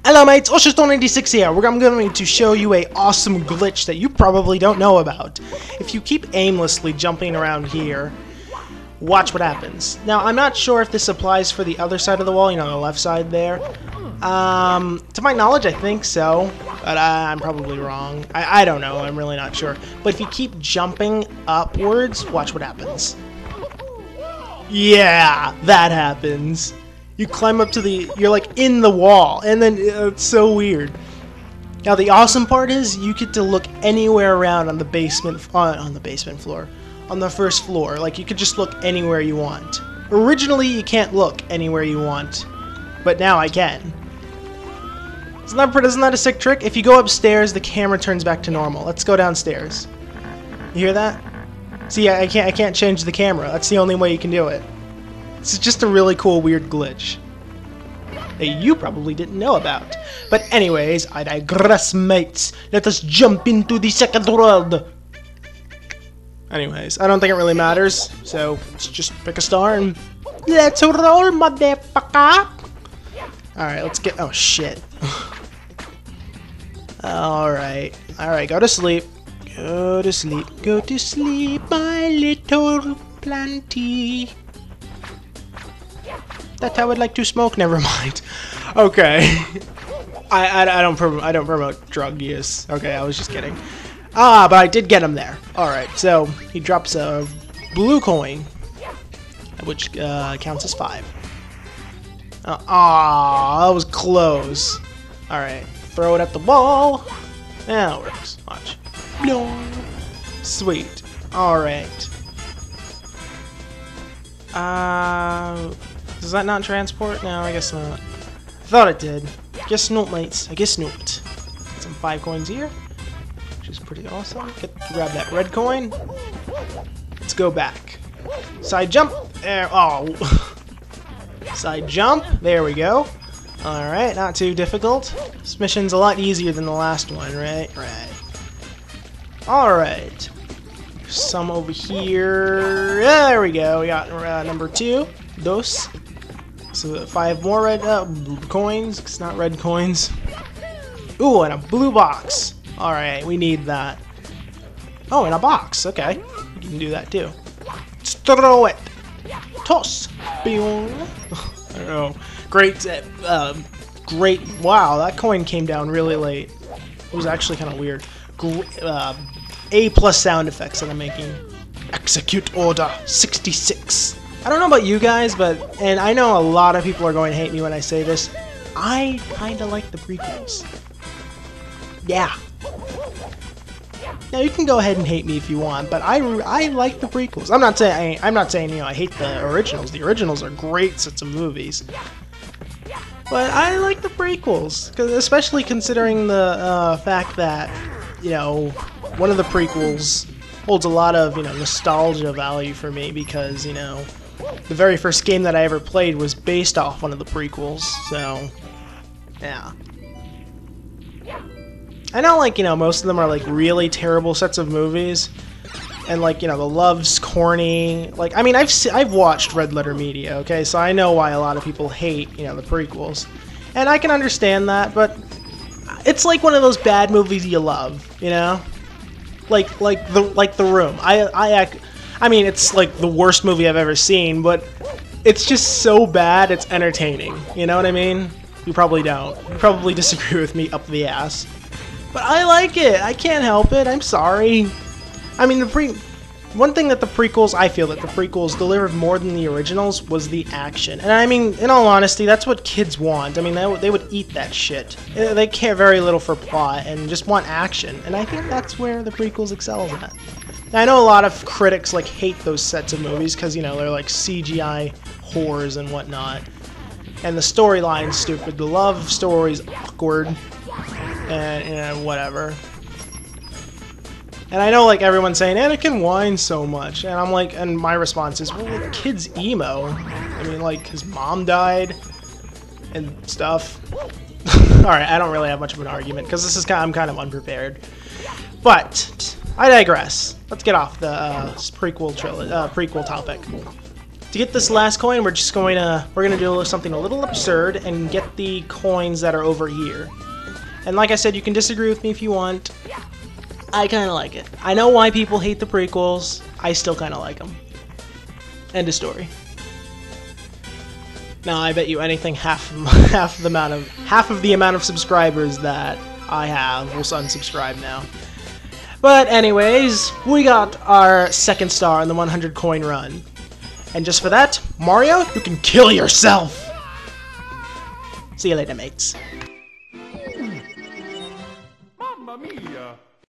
Hello mates, Oshistone96 here, where I'm going to show you a awesome glitch that you probably don't know about. If you keep aimlessly jumping around here, watch what happens. Now, I'm not sure if this applies for the other side of the wall, you know, the left side there. To my knowledge, I think so, but I'm probably wrong. I don't know, I'm really not sure. But if you keep jumping upwards, watch what happens. Yeah, that happens. You climb up to you're like in the wall, and then it's so weird. Now the awesome part is you get to look anywhere around on the basement, on the first floor. Like you could just look anywhere you want. Originally you can't look anywhere you want, but now I can. Isn't that a sick trick? If you go upstairs, the camera turns back to normal. Let's go downstairs. You hear that? See, I can't change the camera. That's the only way you can do it. It's just a really cool, weird glitch that you probably didn't know about. But anyways, I digress, mates. Let us jump into the second world. Anyways, I don't think it really matters, so let's just pick a star and let's roll, motherfucker. Alright, let's get... Oh, shit. Alright, go to sleep. Go to sleep, my little planty. That I would like to smoke. Never mind. Okay. I don't promote drug use. Okay, I was just kidding. But I did get him there. All right. So he drops a blue coin, which counts as 5. That was close. All right. Throw it at the wall. Now it works. Watch. No. Sweet. All right. Does that not transport? No, I guess not. I thought it did. Guess not, mates. I guess not. Got some 5 coins here, which is pretty awesome. Grab that red coin. Let's go back. Side jump. There. Oh. Side jump. There we go. Alright, not too difficult. This mission's a lot easier than the last one, right? Right. Alright. Some over here. There we go. We got number 2. Dos. So 5 more red coins. It's not red coins. Ooh, and a blue box. Alright, we need that. Oh, and a box. Okay. You can do that too. Let's throw it. Toss. Boom. I don't know. Great. Wow, that coin came down really late. It was actually kind of weird. A+ sound effects that I'm making. Execute order 66. I don't know about you guys, and I know a lot of people are going to hate me when I say this, I kinda like the prequels. Yeah. Now you can go ahead and hate me if you want, but I like the prequels. I'm not saying you know I hate the originals. The originals are great sets of movies. But I like the prequels, especially considering the fact that, you know, one of the prequels holds a lot of, you know, nostalgia value for me because, you know, the very first game that I ever played was based off one of the prequels, so yeah. I know, like, you know, most of them are like really terrible sets of movies, and like, you know, the love's corny. Like, I mean, I've watched Red Letter Media, okay, so I know why a lot of people hate, you know, the prequels, and I can understand that, but it's like one of those bad movies you love, you know, like The Room. I mean, it's like the worst movie I've ever seen, but it's just so bad, it's entertaining. You know what I mean? You probably don't. You probably disagree with me up the ass. But I like it. I can't help it. I'm sorry. I mean, one thing that I feel that the prequels delivered more than the originals was the action. And I mean, in all honesty, that's what kids want. I mean, they would eat that shit. They care very little for plot and just want action. And I think that's where the prequels excels at. Now, I know a lot of critics like hate those sets of movies because, you know, they're like CGI whores and whatnot. And the storyline's stupid. The love story's awkward. And, you know, whatever. And I know, like, everyone's saying, Anakin whines so much. And I'm like, and my response is, well, the kid's emo. I mean, like, his mom died and stuff. Alright, I don't really have much of an argument because I'm kind of unprepared. But I digress. Let's get off the prequel topic. To get this last coin, we're gonna do something a little absurd and get the coins that are over here. And like I said, you can disagree with me if you want. I kind of like it. I know why people hate the prequels. I still kind of like them. End of story. Now I bet you anything half of the amount of subscribers that I have will unsubscribe now. But anyways, we got our second star in the 100 coin run. And just for that, Mario, you can kill yourself! See you later, mates.